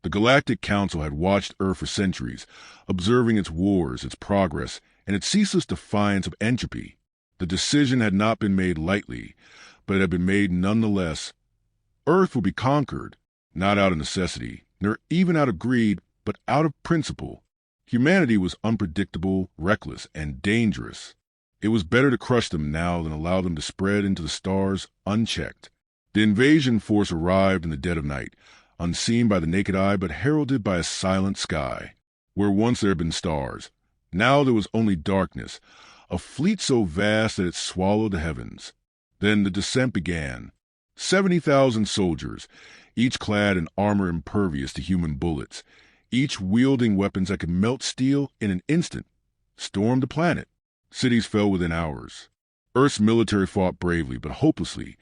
The Galactic Council had watched Earth for centuries, observing its wars, its progress, and its ceaseless defiance of entropy. The decision had not been made lightly, but it had been made nonetheless. Earth would be conquered, not out of necessity, nor even out of greed, but out of principle. Humanity was unpredictable, reckless, and dangerous. It was better to crush them now than allow them to spread into the stars unchecked. The invasion force arrived in the dead of night, unseen by the naked eye but heralded by a silent sky. Where once there had been stars, now there was only darkness, a fleet so vast that it swallowed the heavens. Then the descent began. 70,000 soldiers, each clad in armor impervious to human bullets, each wielding weapons that could melt steel in an instant, stormed the planet. Cities fell within hours. Earth's military fought bravely but hopelessly.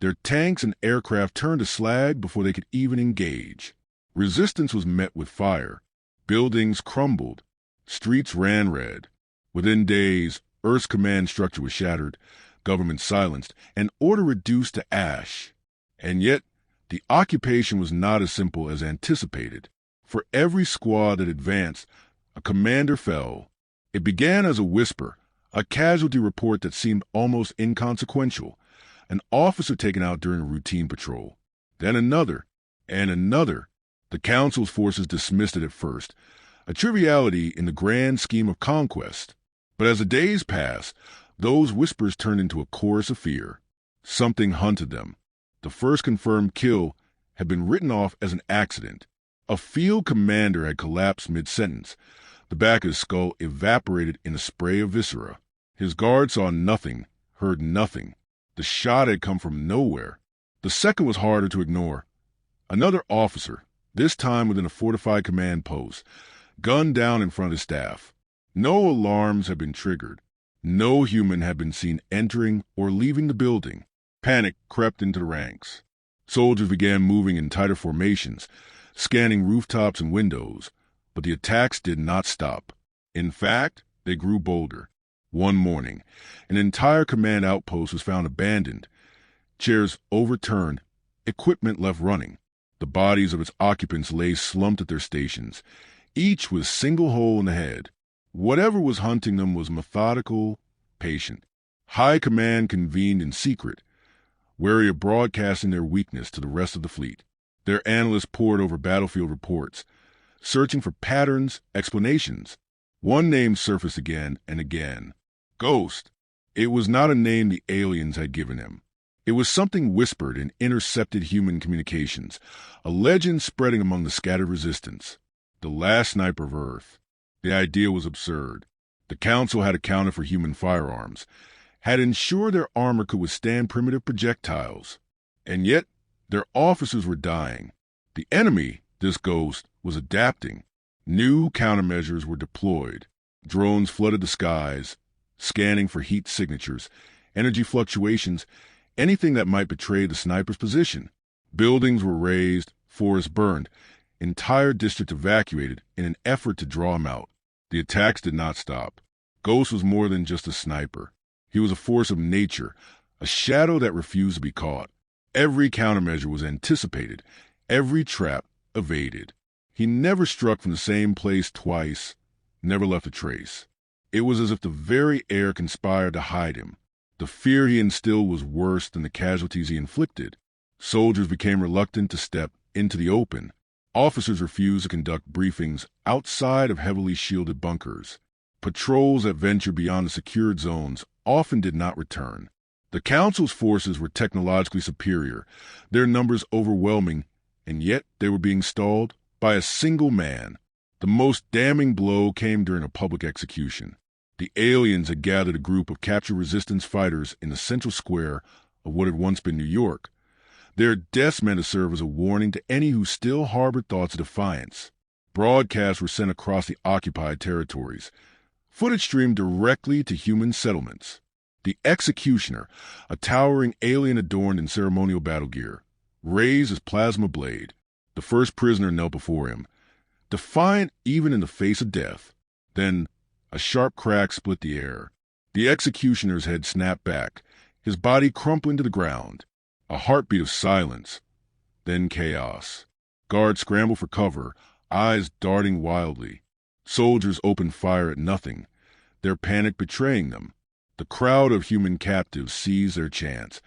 Their tanks and aircraft turned to slag before they could even engage. Resistance was met with fire. Buildings crumbled. Streets ran red. Within days, Earth's command structure was shattered, government silenced, and order reduced to ash. And yet, the occupation was not as simple as anticipated. For every squad that advanced, a commander fell. It began as a whisper, a casualty report that seemed almost inconsequential, an officer taken out during a routine patrol. Then another, and another. The Council's forces dismissed it at first, a triviality in the grand scheme of conquest. But as the days passed, those whispers turned into a chorus of fear. Something hunted them. The first confirmed kill had been written off as an accident. A field commander had collapsed mid-sentence. The back of his skull evaporated in a spray of viscera. His guard saw nothing, heard nothing. The shot had come from nowhere. The second was harder to ignore. Another officer, this time within a fortified command post, gunned down in front of his staff. No alarms had been triggered. No human had been seen entering or leaving the building. Panic crept into the ranks. Soldiers began moving in tighter formations, scanning rooftops and windows, but the attacks did not stop. In fact, they grew bolder. One morning, an entire command outpost was found abandoned, chairs overturned, equipment left running. The bodies of its occupants lay slumped at their stations, each with a single hole in the head. Whatever was hunting them was methodical, patient. High command convened in secret, wary of broadcasting their weakness to the rest of the fleet. Their analysts pored over battlefield reports, searching for patterns, explanations. One name surfaced again and again. Ghost. It was not a name the aliens had given him. It was something whispered in intercepted human communications, a legend spreading among the scattered resistance. The last sniper of Earth. The idea was absurd. The Council had accounted for human firearms, had ensured their armor could withstand primitive projectiles. And yet, their officers were dying. The enemy, this ghost, was adapting. New countermeasures were deployed. Drones flooded the skies, scanning for heat signatures, energy fluctuations, anything that might betray the sniper's position. Buildings were razed, forests burned, entire districts evacuated in an effort to draw him out. The attacks did not stop. Ghost was more than just a sniper. He was a force of nature, a shadow that refused to be caught. Every countermeasure was anticipated, every trap evaded. He never struck from the same place twice, never left a trace. It was as if the very air conspired to hide him. The fear he instilled was worse than the casualties he inflicted. Soldiers became reluctant to step into the open. Officers refused to conduct briefings outside of heavily shielded bunkers. Patrols that ventured beyond the secured zones often did not return. The Council's forces were technologically superior, their numbers overwhelming, and yet they were being stalled by a single man. The most damning blow came during a public execution. The aliens had gathered a group of captured resistance fighters in the central square of what had once been New York. Their deaths meant to serve as a warning to any who still harbored thoughts of defiance. Broadcasts were sent across the occupied territories. Footage streamed directly to human settlements. The executioner, a towering alien adorned in ceremonial battle gear, raised his plasma blade. The first prisoner knelt before him, defiant even in the face of death. Then a sharp crack split the air. The executioner's head snapped back, his body crumpling to the ground. A heartbeat of silence, then chaos. Guards scrambled for cover, eyes darting wildly. Soldiers opened fire at nothing, their panic betraying them. The crowd of human captives seized their chance,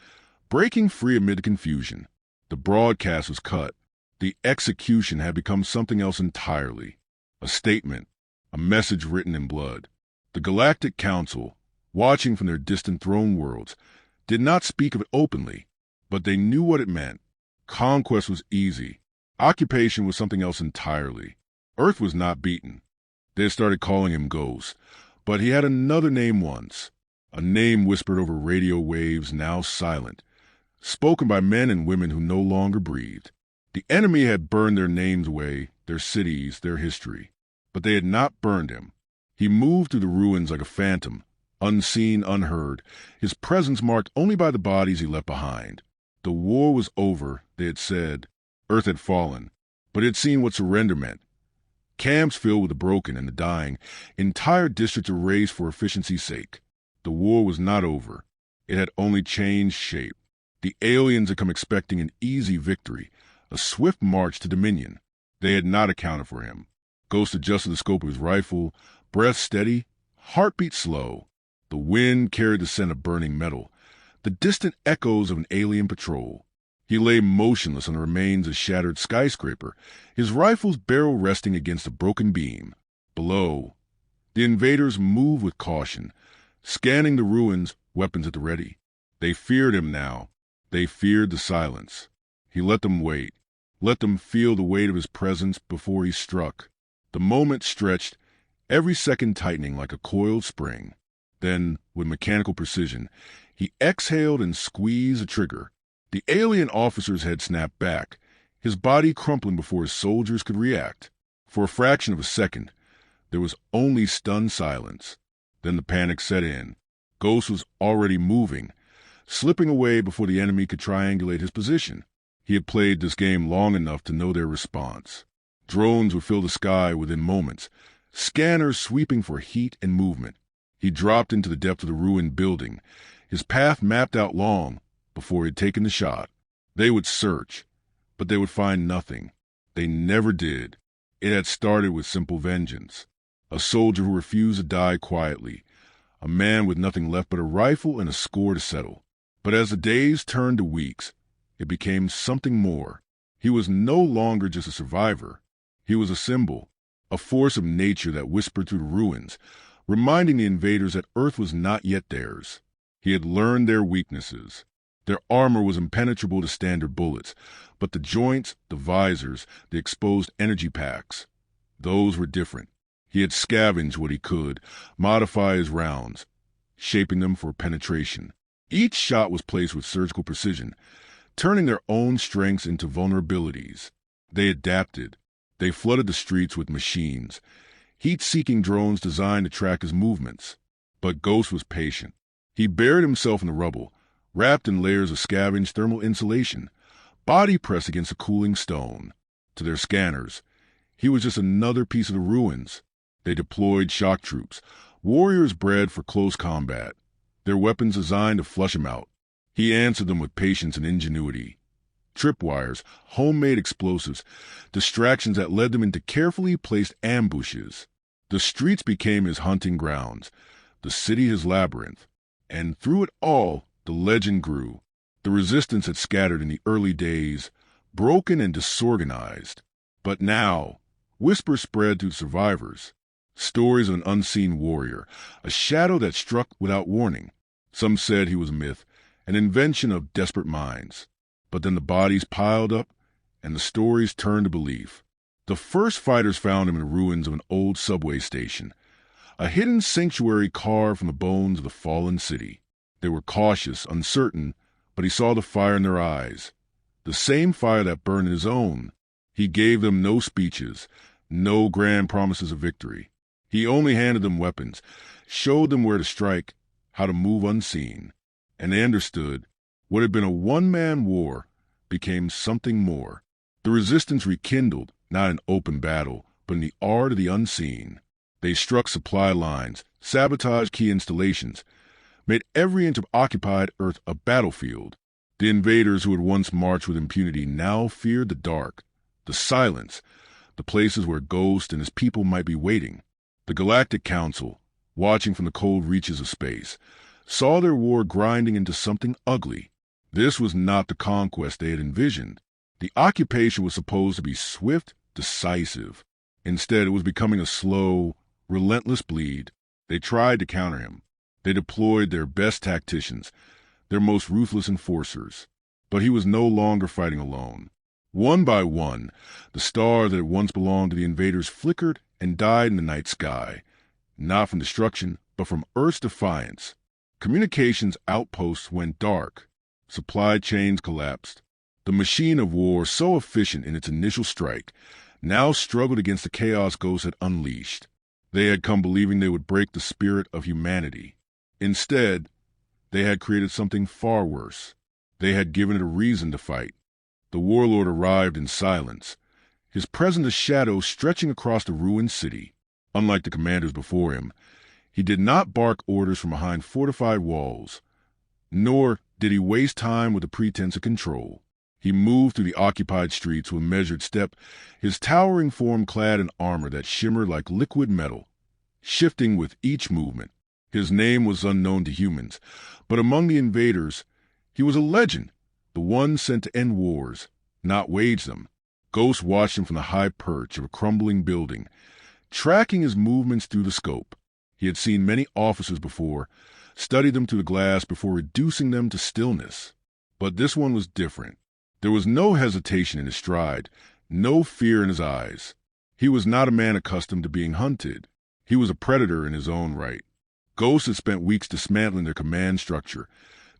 breaking free amid the confusion. The broadcast was cut. The execution had become something else entirely. A statement, a message written in blood. The Galactic Council, watching from their distant throne worlds, did not speak of it openly, but they knew what it meant. Conquest was easy. Occupation was something else entirely. Earth was not beaten. They had started calling him Ghost, but he had another name once, a name whispered over radio waves now silent, spoken by men and women who no longer breathed. The enemy had burned their names away, their cities, their history, but they had not burned him. He moved through the ruins like a phantom, unseen, unheard, his presence marked only by the bodies he left behind. The war was over, they had said. Earth had fallen, but it had seen what surrender meant. Camps filled with the broken and the dying, entire districts erased for efficiency's sake. The war was not over. It had only changed shape. The aliens had come expecting an easy victory, a swift march to dominion. They had not accounted for him. Ghost adjusted the scope of his rifle, breath steady, heartbeat slow. The wind carried the scent of burning metal, the distant echoes of an alien patrol. He lay motionless on the remains of a shattered skyscraper, his rifle's barrel resting against a broken beam. Below, the invaders moved with caution, scanning the ruins, weapons at the ready. They feared him now. They feared the silence. He let them wait, let them feel the weight of his presence before he struck. The moment stretched, every second tightening like a coiled spring. Then, with mechanical precision, he exhaled and squeezed a trigger. The alien officer's head snapped back, his body crumpling before his soldiers could react. For a fraction of a second, there was only stunned silence. Then the panic set in. Ghost was already moving, slipping away before the enemy could triangulate his position. He had played this game long enough to know their response. Drones would fill the sky within moments, scanners sweeping for heat and movement. He dropped into the depth of the ruined building, his path mapped out long before he had taken the shot. They would search, but they would find nothing. They never did. It had started with simple vengeance. A soldier who refused to die quietly, a man with nothing left but a rifle and a score to settle. But as the days turned to weeks, it became something more. He was no longer just a survivor. He was a symbol, a force of nature that whispered through the ruins, reminding the invaders that Earth was not yet theirs. He had learned their weaknesses. Their armor was impenetrable to standard bullets, but the joints, the visors, the exposed energy packs, those were different. He had scavenged what he could, modify his rounds, shaping them for penetration. Each shot was placed with surgical precision, turning their own strengths into vulnerabilities. They adapted. They flooded the streets with machines, heat-seeking drones designed to track his movements. But Ghost was patient. He buried himself in the rubble, wrapped in layers of scavenged thermal insulation, body pressed against a cooling stone. To their scanners, he was just another piece of the ruins. They deployed shock troops, warriors bred for close combat, their weapons designed to flush him out. He answered them with patience and ingenuity. Tripwires, homemade explosives, distractions that led them into carefully placed ambushes. The streets became his hunting grounds, the city his labyrinth. And through it all, the legend grew. The resistance had scattered in the early days, broken and disorganized. But now, whispers spread through survivors. Stories of an unseen warrior, a shadow that struck without warning. Some said he was a myth, an invention of desperate minds. But then the bodies piled up, and the stories turned to belief. The first fighters found him in the ruins of an old subway station, a hidden sanctuary carved from the bones of the fallen city. They were cautious, uncertain, but he saw the fire in their eyes, the same fire that burned in his own. He gave them no speeches, no grand promises of victory. He only handed them weapons, showed them where to strike, how to move unseen. And they understood. What had been a one-man war became something more. The resistance rekindled, not in open battle, but in the art of the unseen. They struck supply lines, sabotaged key installations, made every inch of occupied Earth a battlefield. The invaders who had once marched with impunity now feared the dark. The silence, the places where Ghost and his people might be waiting. The Galactic Council, watching from the cold reaches of space, saw their war grinding into something ugly. This was not the conquest they had envisioned. The occupation was supposed to be swift, decisive. Instead, it was becoming a slow, relentless bleed. They tried to counter him. They deployed their best tacticians, their most ruthless enforcers. But he was no longer fighting alone. One by one, the stars that had once belonged to the invaders flickered and died in the night sky, not from destruction, but from Earth's defiance. Communications outposts went dark. Supply chains collapsed. The machine of war, so efficient in its initial strike, now struggled against the chaos Ghost had unleashed. They had come believing they would break the spirit of humanity. Instead, they had created something far worse. They had given it a reason to fight. The warlord arrived in silence, his presence a shadow stretching across the ruined city. Unlike the commanders before him, he did not bark orders from behind fortified walls, nor did he waste time with a pretense of control. He moved through the occupied streets with measured step, his towering form clad in armor that shimmered like liquid metal, shifting with each movement. His name was unknown to humans, but among the invaders, he was a legend, the one sent to end wars, not wage them. Ghost watched him from the high perch of a crumbling building, tracking his movements through the scope. He had seen many officers before, studied them through the glass before reducing them to stillness. But this one was different. There was no hesitation in his stride, no fear in his eyes. He was not a man accustomed to being hunted. He was a predator in his own right. Ghost had spent weeks dismantling their command structure,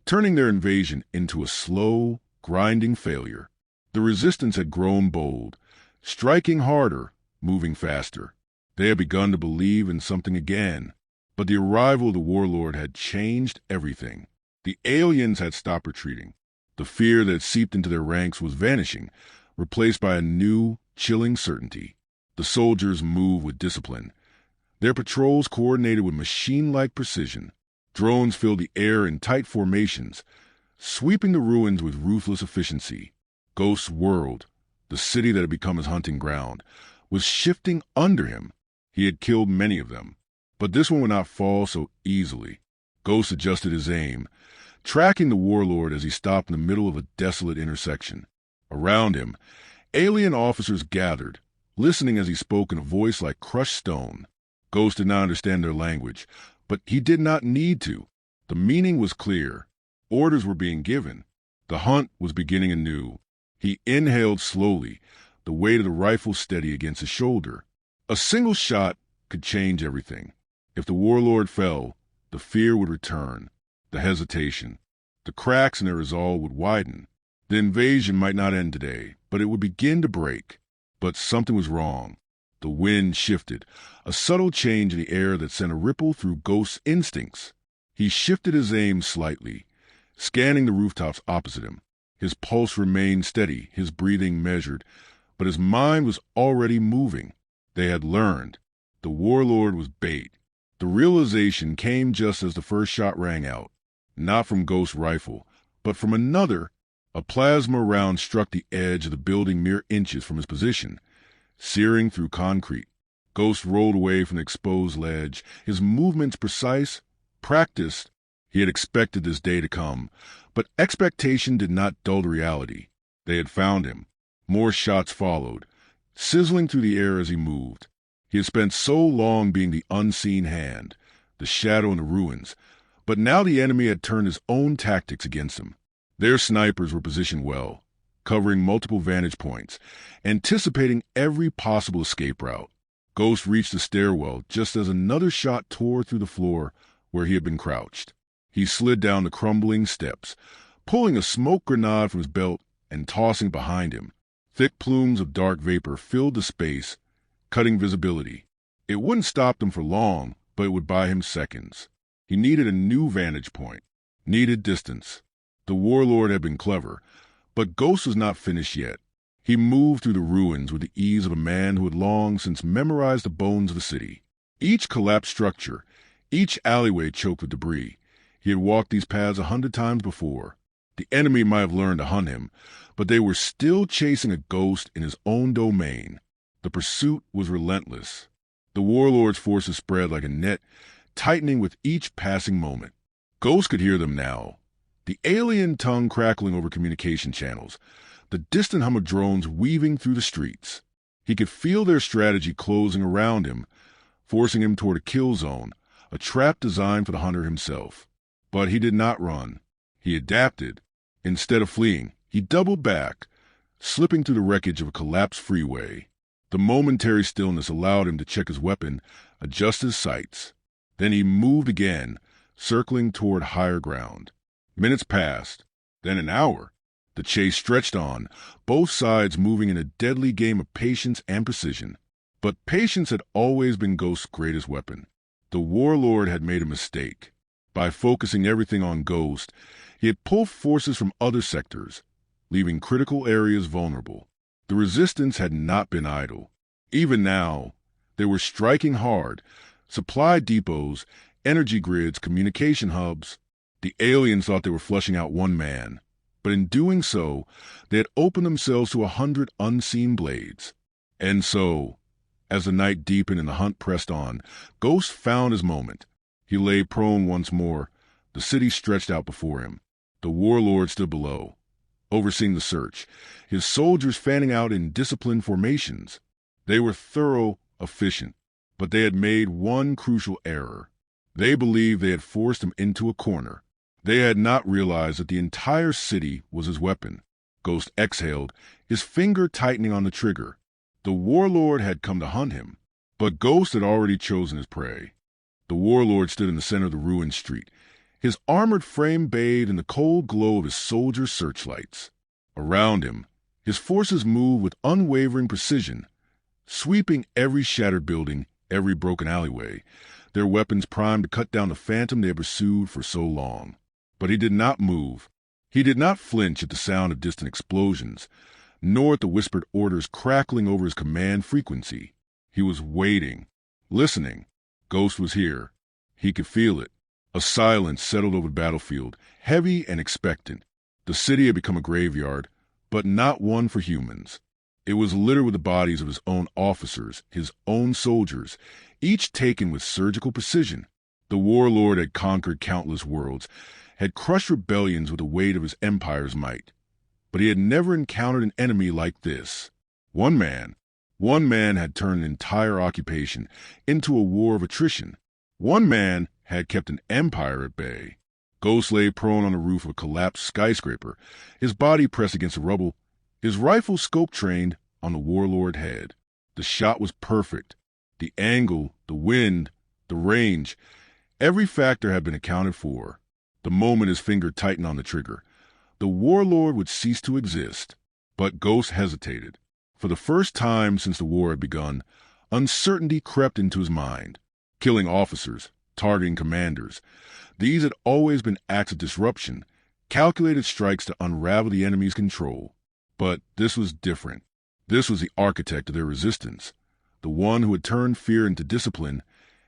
turning their invasion into a slow, grinding failure. The resistance had grown bold, striking harder, moving faster. They had begun to believe in something again. But the arrival of the warlord had changed everything. The aliens had stopped retreating. The fear that seeped into their ranks was vanishing, replaced by a new, chilling certainty. The soldiers moved with discipline. Their patrols coordinated with machine-like precision. Drones filled the air in tight formations, sweeping the ruins with ruthless efficiency. Ghost's world, the city that had become his hunting ground, was shifting under him. He had killed many of them, but this one would not fall so easily. Ghost adjusted his aim, tracking the warlord as he stopped in the middle of a desolate intersection. Around him, alien officers gathered, listening as he spoke in a voice like crushed stone. Ghost did not understand their language, but he did not need to. The meaning was clear. Orders were being given. The hunt was beginning anew. He inhaled slowly, the weight of the rifle steady against his shoulder. A single shot could change everything. If the warlord fell, the fear would return, the hesitation. The cracks in their resolve would widen. The invasion might not end today, but it would begin to break. But something was wrong. The wind shifted, a subtle change in the air that sent a ripple through Ghost's instincts. He shifted his aim slightly, scanning the rooftops opposite him. His pulse remained steady, his breathing measured, but his mind was already moving. They had learned. The warlord was bait. The realization came just as the first shot rang out, not from Ghost's rifle, but from another. A plasma round struck the edge of the building mere inches from his position, searing through concrete. Ghost rolled away from the exposed ledge, his movements precise, practiced. He had expected this day to come, but expectation did not dull the reality. They had found him. More shots followed, sizzling through the air as he moved. He had spent so long being the unseen hand, the shadow in the ruins, but now the enemy had turned his own tactics against him. Their snipers were positioned well, covering multiple vantage points, anticipating every possible escape route. Ghost reached the stairwell just as another shot tore through the floor where he had been crouched. He slid down the crumbling steps, pulling a smoke grenade from his belt and tossing behind him. Thick plumes of dark vapor filled the space, cutting visibility. It wouldn't stop them for long, but it would buy him seconds. He needed a new vantage point, needed distance. The warlord had been clever, but Ghost was not finished yet. He moved through the ruins with the ease of a man who had long since memorized the bones of the city. Each collapsed structure, each alleyway choked with debris. He had walked these paths 100 times before. The enemy might have learned to hunt him, but they were still chasing a ghost in his own domain. The pursuit was relentless. The warlord's forces spread like a net, tightening with each passing moment. Ghost could hear them now, the alien tongue crackling over communication channels, the distant hum of drones weaving through the streets. He could feel their strategy closing around him, forcing him toward a kill zone, a trap designed for the hunter himself. But he did not run. He adapted. Instead of fleeing, he doubled back, slipping through the wreckage of a collapsed freeway. The momentary stillness allowed him to check his weapon, adjust his sights. Then he moved again, circling toward higher ground. Minutes passed, then an hour. The chase stretched on, both sides moving in a deadly game of patience and precision. But patience had always been Ghost's greatest weapon. The warlord had made a mistake. By focusing everything on Ghost, he had pulled forces from other sectors, leaving critical areas vulnerable. The resistance had not been idle. Even now, they were striking hard. Supply depots, energy grids, communication hubs. The aliens thought they were flushing out one man, but in doing so, they had opened themselves to 100 unseen blades. And so, as the night deepened and the hunt pressed on, Ghost found his moment. He lay prone once more, the city stretched out before him. The warlord stood below, overseeing the search, his soldiers fanning out in disciplined formations. They were thorough, efficient, but they had made one crucial error. They believed they had forced him into a corner. They had not realized that the entire city was his weapon. Ghost exhaled, his finger tightening on the trigger. The warlord had come to hunt him, but Ghost had already chosen his prey. The warlord stood in the center of the ruined street, his armored frame bathed in the cold glow of his soldiers' searchlights. Around him, his forces moved with unwavering precision, sweeping every shattered building, every broken alleyway, their weapons primed to cut down the phantom they had pursued for so long. But he did not move. He did not flinch at the sound of distant explosions, nor at the whispered orders crackling over his command frequency. He was waiting, listening. Ghost was here. He could feel it. A silence settled over the battlefield, heavy and expectant. The city had become a graveyard, but not one for humans. It was littered with the bodies of his own officers, his own soldiers, each taken with surgical precision. The warlord had conquered countless worlds, had crushed rebellions with the weight of his empire's might. But he had never encountered an enemy like this. One man had turned an entire occupation into a war of attrition. One man had kept an empire at bay. Ghost lay prone on the roof of a collapsed skyscraper, his body pressed against the rubble, his rifle scope trained on the warlord's head. The shot was perfect. The angle, the wind, the range, every factor had been accounted for. The moment his finger tightened on the trigger, the warlord would cease to exist. But Ghost hesitated. For the first time since the war had begun, uncertainty crept into his mind. Killing officers, targeting commanders. These had always been acts of disruption, calculated strikes to unravel the enemy's control. But this was different. This was the architect of their resistance, the one who had turned fear into discipline,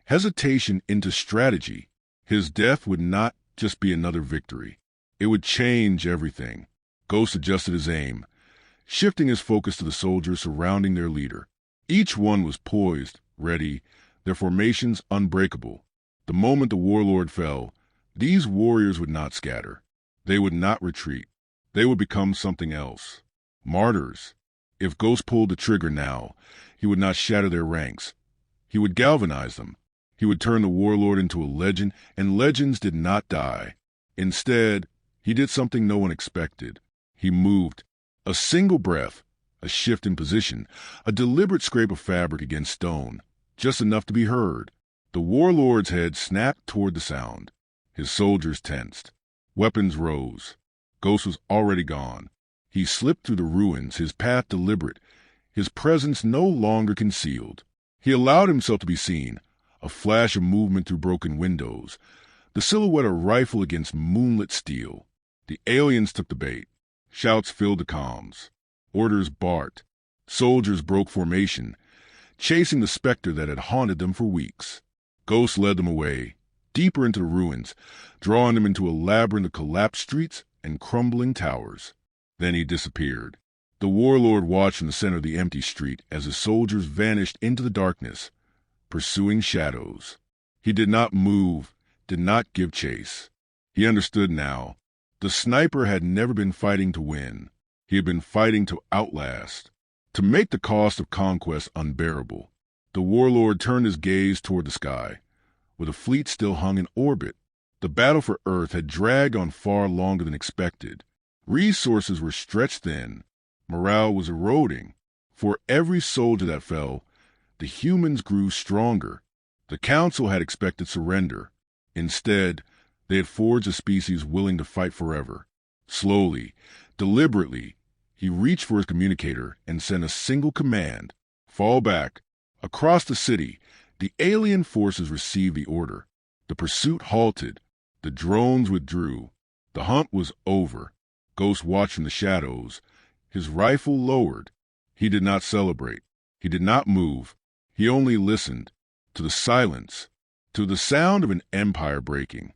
hesitation into strategy. His death would not just be another victory. It would change everything. Ghost adjusted his aim, shifting his focus to the soldiers surrounding their leader. Each one was poised, ready, their formations unbreakable. The moment the warlord fell, these warriors would not scatter. They would not retreat. They would become something else. Martyrs. If Ghost pulled the trigger now, he would not shatter their ranks. He would galvanize them. He would turn the warlord into a legend, and legends did not die. Instead, he did something no one expected. He moved. A single breath, a shift in position, a deliberate scrape of fabric against stone, just enough to be heard. The warlord's head snapped toward the sound. His soldiers tensed. Weapons rose. Ghost was already gone. He slipped through the ruins, his path deliberate, his presence no longer concealed. He allowed himself to be seen, a flash of movement through broken windows, the silhouette of a rifle against moonlit steel. The aliens took the bait. Shouts filled the comms. Orders barked. Soldiers broke formation, chasing the specter that had haunted them for weeks. Ghost led them away, deeper into the ruins, drawing them into a labyrinth of collapsed streets and crumbling towers. Then he disappeared. The warlord watched from the center of the empty street as his soldiers vanished into the darkness, pursuing shadows. He did not move, did not give chase. He understood now. The sniper had never been fighting to win. He had been fighting to outlast, to make the cost of conquest unbearable. The warlord turned his gaze toward the sky, where the fleet still hung in orbit. The battle for Earth had dragged on far longer than expected. Resources were stretched thin. Morale was eroding. For every soldier that fell, the humans grew stronger. The Council had expected surrender. Instead, they had forged a species willing to fight forever. Slowly, deliberately, he reached for his communicator and sent a single command: fall back. Across the city, the alien forces received the order. The pursuit halted. The drones withdrew. The hunt was over. Ghost watched from the shadows, his rifle lowered. He did not celebrate. He did not move. He only listened to the silence, to the sound of an empire breaking.